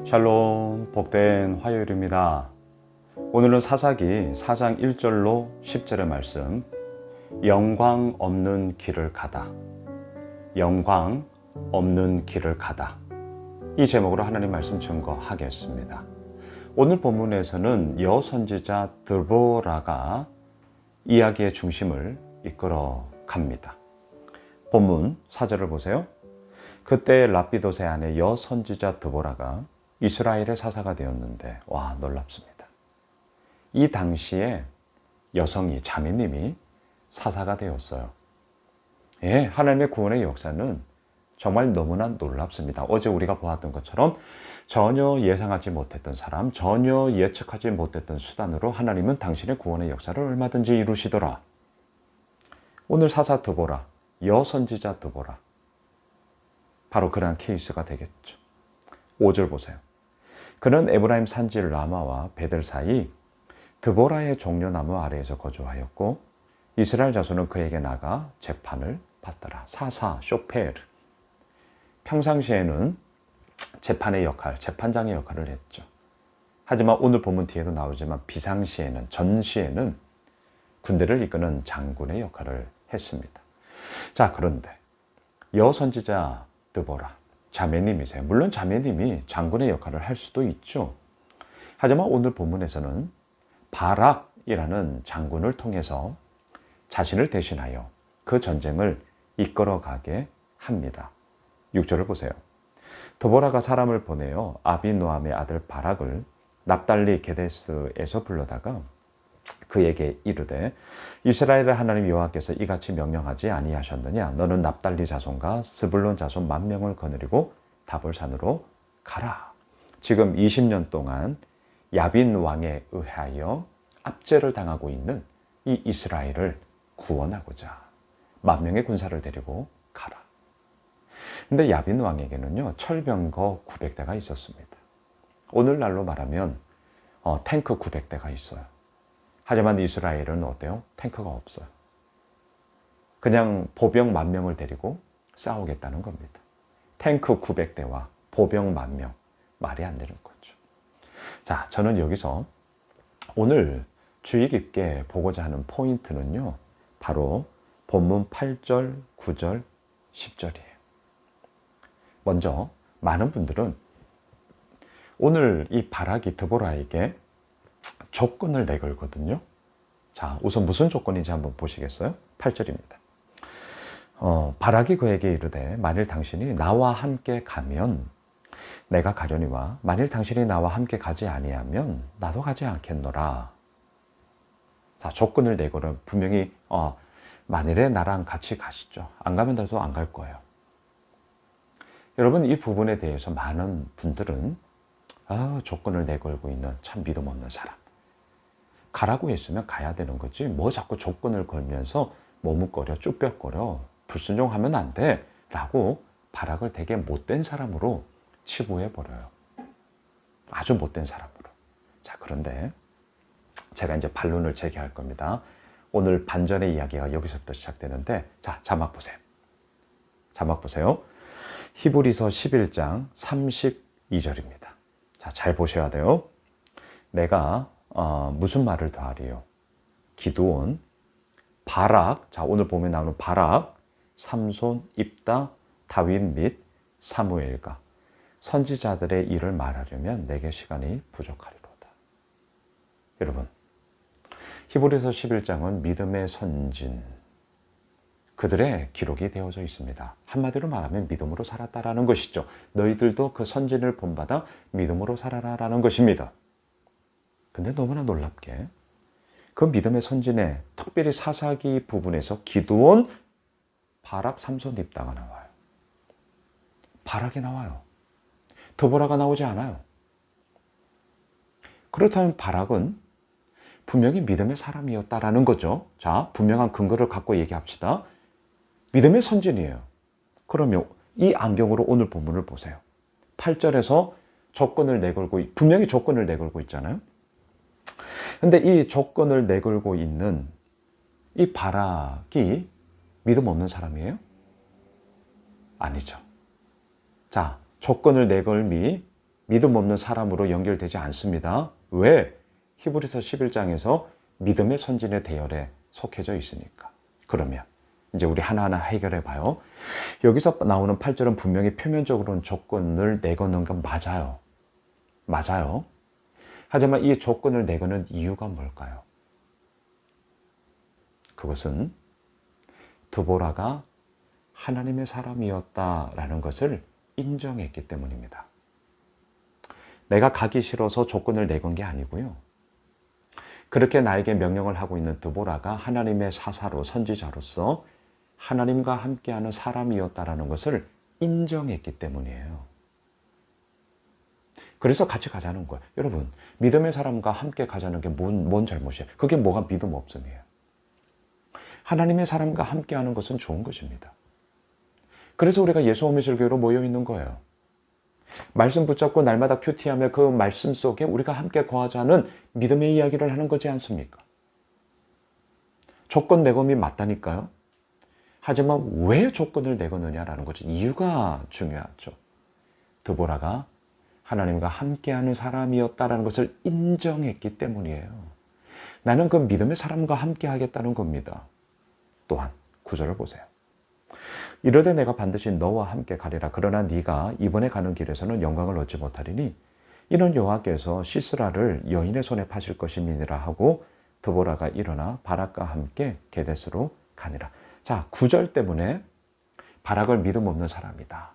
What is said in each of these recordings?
샬롬, 복된 화요일입니다. 오늘은 사사기 4장 1절로 10절의 말씀, 영광 없는 길을 가다, 영광 없는 길을 가다, 이 제목으로 하나님 말씀 증거하겠습니다. 오늘 본문에서는 여선지자 드보라가 이야기의 중심을 이끌어 갑니다. 본문 4절을 보세요. 그때 랍비도세 아내 여선지자 드보라가 이스라엘의 사사가 되었는데, 와, 놀랍습니다. 이 당시에 여성이, 자매님이 사사가 되었어요. 예, 하나님의 구원의 역사는 정말 너무나 놀랍습니다. 어제 우리가 보았던 것처럼 전혀 예상하지 못했던 사람, 전혀 예측하지 못했던 수단으로 하나님은 당신의 구원의 역사를 얼마든지 이루시더라. 오늘 사사 드보라, 여선지자 드보라, 바로 그러한 케이스가 되겠죠. 5절 보세요. 그는 에브라임 산지 라마와 베들 사이 드보라의 종려나무 아래에서 거주하였고 이스라엘 자손은 그에게 나가 재판을 받더라. 사사, 쇼페르. 평상시에는 재판의 역할, 재판장의 역할을 했죠. 하지만 오늘 본문 뒤에도 나오지만 비상시에는, 전시에는 군대를 이끄는 장군의 역할을 했습니다. 자, 그런데 여선지자 드보라, 자매님이세요. 물론 자매님이 장군의 역할을 할 수도 있죠. 하지만 오늘 본문에서는 바락이라는 장군을 통해서 자신을 대신하여 그 전쟁을 이끌어가게 합니다. 6절을 보세요. 드보라가 사람을 보내어 아비노함의 아들 바락을 납달리 게데스에서 불러다가 그에게 이르되 이스라엘의 하나님 여호와께서 이같이 명령하지 아니하셨느냐? 너는 납달리 자손과 스불론 자손 10,000명을 거느리고 다볼산으로 가라. 지금 20년 동안 야빈 왕에 의하여 압제를 당하고 있는 이 이스라엘을 구원하고자 10,000명의 군사를 데리고 가라. 근데 야빈 왕에게는요, 철병거 900대가 있었습니다. 오늘날로 말하면 탱크 900대가 있어요. 하지만 이스라엘은 어때요? 탱크가 없어요. 그냥 보병 10,000명을 데리고 싸우겠다는 겁니다. 탱크 900대와 보병 10,000명, 말이 안 되는 거죠. 자, 저는 여기서 오늘 주의 깊게 보고자 하는 포인트는요, 바로 본문 8절, 9절, 10절이에요. 먼저 많은 분들은 오늘 이 바락이 드보라에게 조건을 내걸거든요. 자, 우선 무슨 조건인지 한번 보시겠어요? 8절입니다. 바락이 그에게 이르되 만일 당신이 나와 함께 가면 내가 가려니와 만일 당신이 나와 함께 가지 아니하면 나도 가지 않겠노라. 자, 조건을 내걸어 분명히 만일에 나랑 같이 가시죠. 안 가면 나도 안 갈 거예요. 여러분, 이 부분에 대해서 많은 분들은 조건을 내걸고 있는 참 믿음 없는 사람. 가라고 했으면 가야 되는 거지. 뭐 자꾸 조건을 걸면서 머뭇거려, 쭈뼛거려, 불순종하면 안 돼. 라고 바락을 되게 못된 사람으로 치부해버려요. 아주 못된 사람으로. 자, 그런데 제가 이제 반론을 제기할 겁니다. 오늘 반전의 이야기가 여기서부터 시작되는데, 자, 자막 보세요. 자막 보세요. 히브리서 11장 32절입니다. 자, 잘 보셔야 돼요. 내가 무슨 말을 더하리요? 기드온, 바락, 자, 오늘 보면 나오는 바락, 삼손, 입다, 다윗 및 사무엘과 선지자들의 일을 말하려면 내게 시간이 부족하리로다. 여러분, 히브리서 11장은 믿음의 선진, 그들의 기록이 되어져 있습니다. 한마디로 말하면 믿음으로 살았다라는 것이죠. 너희들도 그 선진을 본받아 믿음으로 살아라라는 것입니다. 근데 너무나 놀랍게 그 믿음의 선진에 특별히 사사기 부분에서 기드온, 바락, 삼손, 입다가 나와요. 바락이 나와요. 드보라가 나오지 않아요. 그렇다면 바락은 분명히 믿음의 사람이었다라는 거죠. 자, 분명한 근거를 갖고 얘기합시다. 믿음의 선진이에요. 그러면 이 안경으로 오늘 본문을 보세요. 8절에서 조건을 내걸고, 분명히 조건을 내걸고 있잖아요. 근데 이 조건을 내걸고 있는 이 바락이 믿음 없는 사람이에요? 아니죠. 자, 조건을 내걸미 믿음 없는 사람으로 연결되지 않습니다. 왜? 히브리서 11장에서 믿음의 선진의 대열에 속해져 있으니까. 그러면 이제 우리 하나하나 해결해 봐요. 여기서 나오는 8절은 분명히 표면적으로는 조건을 내거는 건 맞아요. 맞아요. 하지만 이 조건을 내거는 이유가 뭘까요? 그것은 드보라가 하나님의 사람이었다라는 것을 인정했기 때문입니다. 내가 가기 싫어서 조건을 내건 게 아니고요. 그렇게 나에게 명령을 하고 있는 드보라가 하나님의 사사로 선지자로서 하나님과 함께하는 사람이었다라는 것을 인정했기 때문이에요. 그래서 같이 가자는 거예요. 여러분, 믿음의 사람과 함께 가자는 게 뭔 잘못이에요? 그게 뭐가 믿음 없음이에요. 하나님의 사람과 함께하는 것은 좋은 것입니다. 그래서 우리가 예수 오미실 교회로 모여 있는 거예요. 말씀 붙잡고 날마다 큐티하며 그 말씀 속에 우리가 함께 거하자는 믿음의 이야기를 하는 거지 않습니까? 조건 내검이 맞다니까요. 하지만 왜 조건을 내거느냐라는 거죠. 이유가 중요하죠. 드보라가 하나님과 함께하는 사람이었다는 것을 인정했기 때문이에요. 나는 그 믿음의 사람과 함께하겠다는 겁니다. 또한 9절을 보세요. 이르되 내가 반드시 너와 함께 가리라. 그러나 네가 이번에 가는 길에서는 영광을 얻지 못하리니 이는 여호와께서 시스라를 여인의 손에 파실 것임이니라 하고 드보라가 일어나 바락과 함께 게데스로 가니라. 자, 9절 때문에 바락을 믿음 없는 사람이다.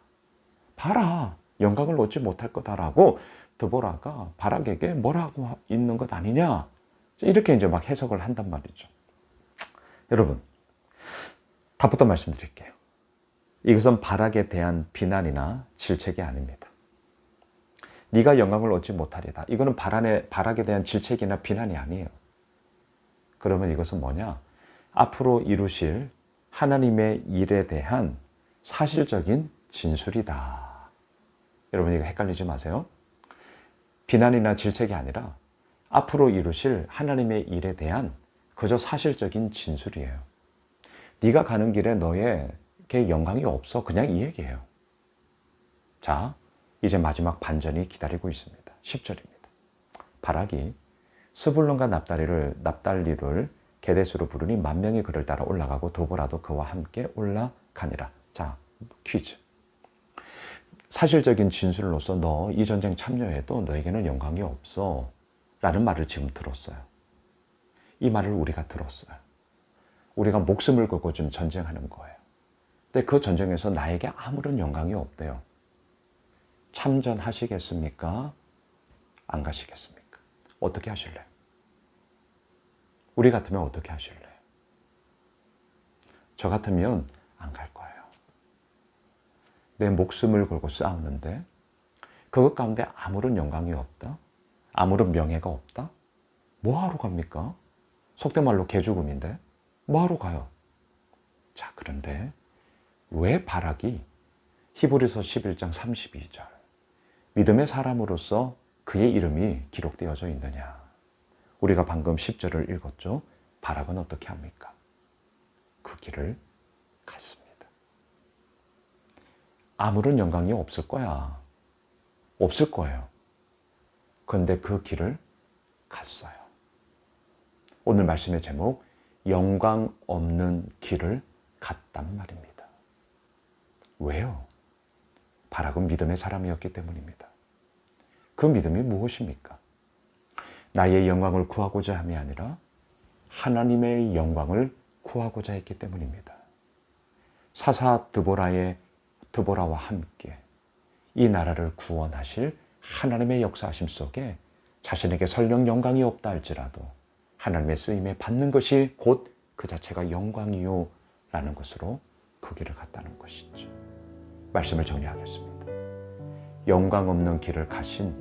봐라, 영광을 얻지 못할 거다라고 드보라가 바락에게 뭐라고 있는 것 아니냐. 이렇게 이제 막 해석을 한단 말이죠. 여러분, 답부터 말씀드릴게요. 이것은 바락에 대한 비난이나 질책이 아닙니다. 네가 영광을 얻지 못하리다. 이거는 바락에 대한 질책이나 비난이 아니에요. 그러면 이것은 뭐냐? 앞으로 이루실 하나님의 일에 대한 사실적인 진술이다. 여러분 이거 헷갈리지 마세요. 비난이나 질책이 아니라 앞으로 이루실 하나님의 일에 대한 그저 사실적인 진술이에요. 네가 가는 길에 너에게 영광이 없어. 그냥 이 얘기예요. 자, 이제 마지막 반전이 기다리고 있습니다. 10절입니다. 바락이 스불론과 납달리를 게데스로 부르니 10,000명이 그를 따라 올라가고 드보라도 그와 함께 올라가니라. 자, 퀴즈. 사실적인 진술로서 너 이 전쟁 참여해도 너에게는 영광이 없어 라는 말을 지금 들었어요. 이 말을 우리가 들었어요. 우리가 목숨을 걸고 지금 전쟁하는 거예요. 근데 그 전쟁에서 나에게 아무런 영광이 없대요. 참전하시겠습니까? 안 가시겠습니까? 어떻게 하실래요? 우리 같으면 어떻게 하실래요? 저 같으면 안 갈 거예요. 내 목숨을 걸고 싸우는데 그것 가운데 아무런 영광이 없다? 아무런 명예가 없다? 뭐하러 갑니까? 속된 말로 개죽음인데 뭐하러 가요? 자, 그런데 왜 바락이 히브리서 11장 32절 믿음의 사람으로서 그의 이름이 기록되어져 있느냐? 우리가 방금 10절을 읽었죠. 바락은 어떻게 합니까? 그 길을 갔습니다. 아무런 영광이 없을 거야. 없을 거예요. 그런데 그 길을 갔어요. 오늘 말씀의 제목, 영광 없는 길을 갔단 말입니다. 왜요? 바락은 믿음의 사람이었기 때문입니다. 그 믿음이 무엇입니까? 나의 영광을 구하고자 함이 아니라 하나님의 영광을 구하고자 했기 때문입니다. 사사 드보라와 함께 이 나라를 구원하실 하나님의 역사하심 속에 자신에게 설령 영광이 없다 할지라도 하나님의 쓰임에 받는 것이 곧 그 자체가 영광이요 라는 것으로 그 길을 갔다는 것이죠. 말씀을 정리하겠습니다. 영광 없는 길을 가신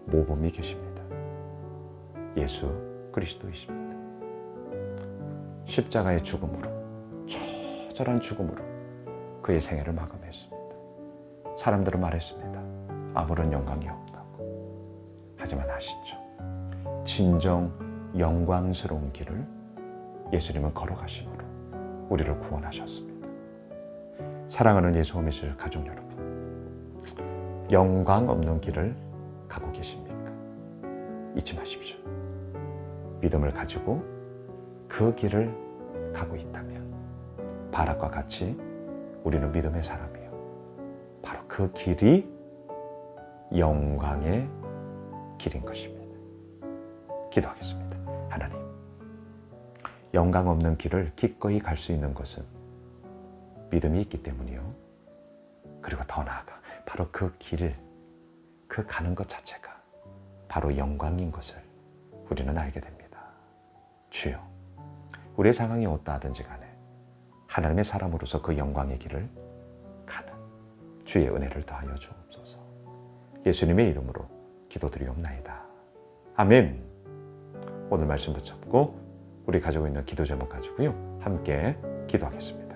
모범이 계십니다. 예수 그리스도이십니다. 십자가의 죽음으로, 처절한 죽음으로 그의 생애를 마감했습니다. 사람들은 말했습니다. 아무런 영광이 없다고. 하지만 아시죠? 진정 영광스러운 길을 예수님은 걸어가심으로 우리를 구원하셨습니다. 사랑하는 예수 오미실 가족 여러분, 영광 없는 길을 가고 계십니까? 잊지 마십시오. 믿음을 가지고 그 길을 가고 있다면 바락과 같이 우리는 믿음의 사람이요. 바로 그 길이 영광의 길인 것입니다. 기도하겠습니다. 하나님, 영광 없는 길을 기꺼이 갈 수 있는 것은 믿음이 있기 때문이요. 그리고 더 나아가 바로 그 길, 그 가는 것 자체가 바로 영광인 것을 우리는 알게 됩니다. 주여, 우리의 상황이 어떠하든지 간에 하나님의 사람으로서 그 영광의 길을 가는 주의 은혜를 더하여 주옵소서. 예수님의 이름으로 기도드리옵나이다. 아멘. 오늘 말씀 붙잡고 우리 가지고 있는 기도 제목 가지고요, 함께 기도하겠습니다.